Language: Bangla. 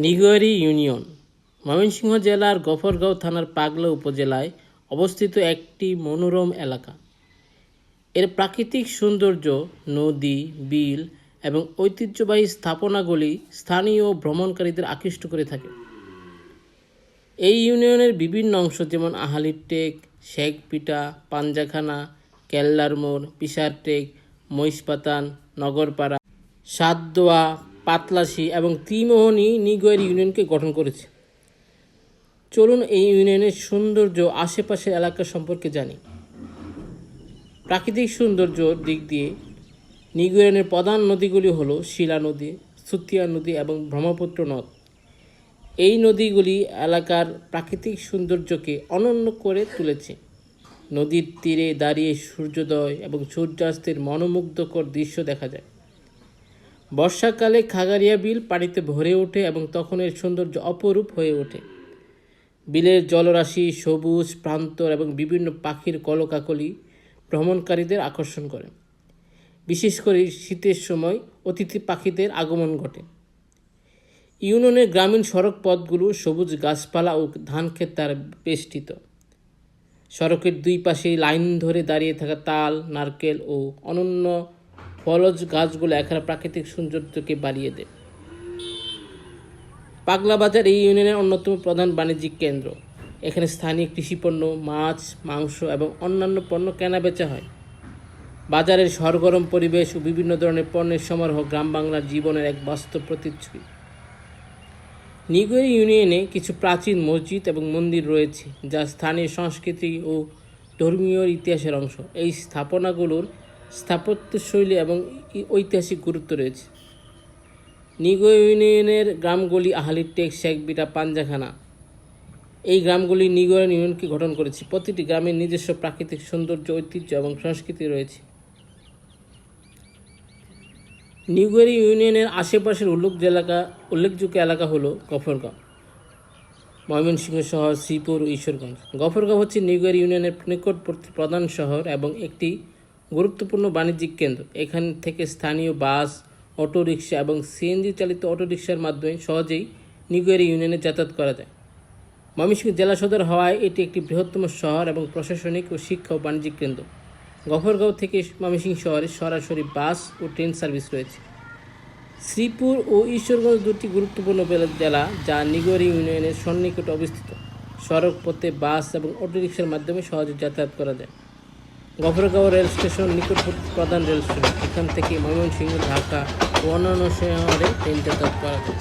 নিগোয়ারি ইউনিয়ন ময়মনসিংহ জেলার গফরগাঁও থানার পাগলা উপজেলায় অবস্থিত একটি মনোরম এলাকা। এর প্রাকৃতিক সৌন্দর্য, নদী, বিল এবং ঐতিহ্যবাহী স্থাপনাগুলি স্থানীয় ভ্রমণকারীদের আকৃষ্ট করে থাকে। এই ইউনিয়নের বিভিন্ন অংশ যেমন আহালির টেক, শেখপিটা, পাঞ্জাখানা, কেল্লার মোড়, পিসার টেক, মহিষপাতান, নগরপাড়া, সাতদোয়া, পাতলাশি এবং ত্রিমোহনী নিগোয়ারি ইউনিয়নকে গঠন করেছে। চলুন এই ইউনিয়নের সৌন্দর্য আশেপাশের এলাকা সম্পর্কে জানি। প্রাকৃতিক সৌন্দর্যর দিক দিয়ে নিগোয়ারির প্রধান নদীগুলি হলো শিলা নদী, সুতিয়া নদী এবং ব্রহ্মপুত্র নদ। এই নদীগুলি এলাকার প্রাকৃতিক সৌন্দর্যকে অনন্য করে তুলেছে। নদীর তীরে দাঁড়িয়ে সূর্যোদয় এবং সূর্যাস্তের মনোমুগ্ধকর দৃশ্য দেখা যায়। বর্ষাকালে খাগারিয়া বিল পানিতে ভরে ওঠে এবং তখন এর সৌন্দর্য অপরূপ হয়ে ওঠে। বিলের জলরাশি, সবুজ প্রান্তর এবং বিভিন্ন পাখির কলকাকলি ভ্রমণকারীদের আকর্ষণ করে। বিশেষ করে শীতের সময় অতিথি পাখিদের আগমন ঘটে। ইউনিয়নের গ্রামীণ সড়ক পথগুলো সবুজ গাছপালা ও ধানক্ষেত দ্বারা বেষ্টিত। সড়কের দুই পাশে লাইন ধরে দাঁড়িয়ে থাকা তাল, নারকেল ও অনন্য ফলজ গাছগুলো এখানে প্রাকৃতিক সৌন্দর্যকে বাড়িয়ে দেয়। পাগলা বাজার এই ইউনিয়নের অন্যতম প্রধান বাণিজ্যিক কেন্দ্র। এখানে স্থানীয় কৃষিপণ্য, মাছ, মাংস এবং অন্যান্য পণ্য কেনা বেচা হয়। বাজারের সরগরম পরিবেশ ও বিভিন্ন ধরনের পণ্যের সমারোহ গ্রাম বাংলার জীবনের এক বাস্তব প্রতিচ্ছবি। নিগোয়ারি ইউনিয়নে কিছু প্রাচীন মসজিদ এবং মন্দির রয়েছে, যা স্থানীয় সংস্কৃতি ও ধর্মীয় ইতিহাসের অংশ। এই স্থাপনাগুলোর স্থাপত্যশৈলী এবং ঐতিহাসিক গুরুত্ব রয়েছে। নিগোয়ারি ইউনিয়নের গ্রামগুলি আহালির টেক, শেখপিটা, পাঞ্জাখানা। এই গ্রামগুলি নিগোয়ারি ইউনিয়নকে গঠন করেছে। প্রতিটি গ্রামের নিজস্ব প্রাকৃতিক সৌন্দর্য, ঐতিহ্য এবং সংস্কৃতি রয়েছে। নিগোয়ারি ইউনিয়নের আশেপাশের উল্লেখযোগ্য এলাকা হলো গফরগাঁও, ময়মনসিংহ শহর, শ্রীপুর ও ঈশ্বরগঞ্জ। গফরগাঁও হচ্ছে নিগোয়ারি ইউনিয়নের নিকটবর্তী প্রধান শহর এবং একটি গুরুত্বপূর্ণ বাণিজ্যিক কেন্দ্র। এখান থেকে স্থানীয় বাস, অটোরিকশা এবং সিএনজি চালিত অটোরিকশার মাধ্যমে সহজেই নিগোয়ারি ইউনিয়নে যাতায়াত করা যায়। ময়মনসিংহ জেলা সদর হওয়ায় এটি একটি বৃহত্তম শহর এবং প্রশাসনিক ও শিক্ষা ও বাণিজ্যিক কেন্দ্র। গফরগাঁও থেকে ময়মনসিংহ শহরে সরাসরি বাস ও ট্রেন সার্ভিস রয়েছে। শ্রীপুর ও ঈশ্বরগঞ্জ দুটি গুরুত্বপূর্ণ জেলা, যা নিগোয়ারি ইউনিয়নের সন্নিকটে অবস্থিত। সড়ক পথে বাস এবং অটোরিকশার মাধ্যমে সহজে যাতায়াত করা যায়। গফরগাঁও রেল স্টেশন নিকটবর্তী প্রধান রেল স্টেশন। এখান থেকে ময়মনসিংহ, ঢাকা ও অন্যান্য শহরে ট্রেন যাতায়াত করা যায়।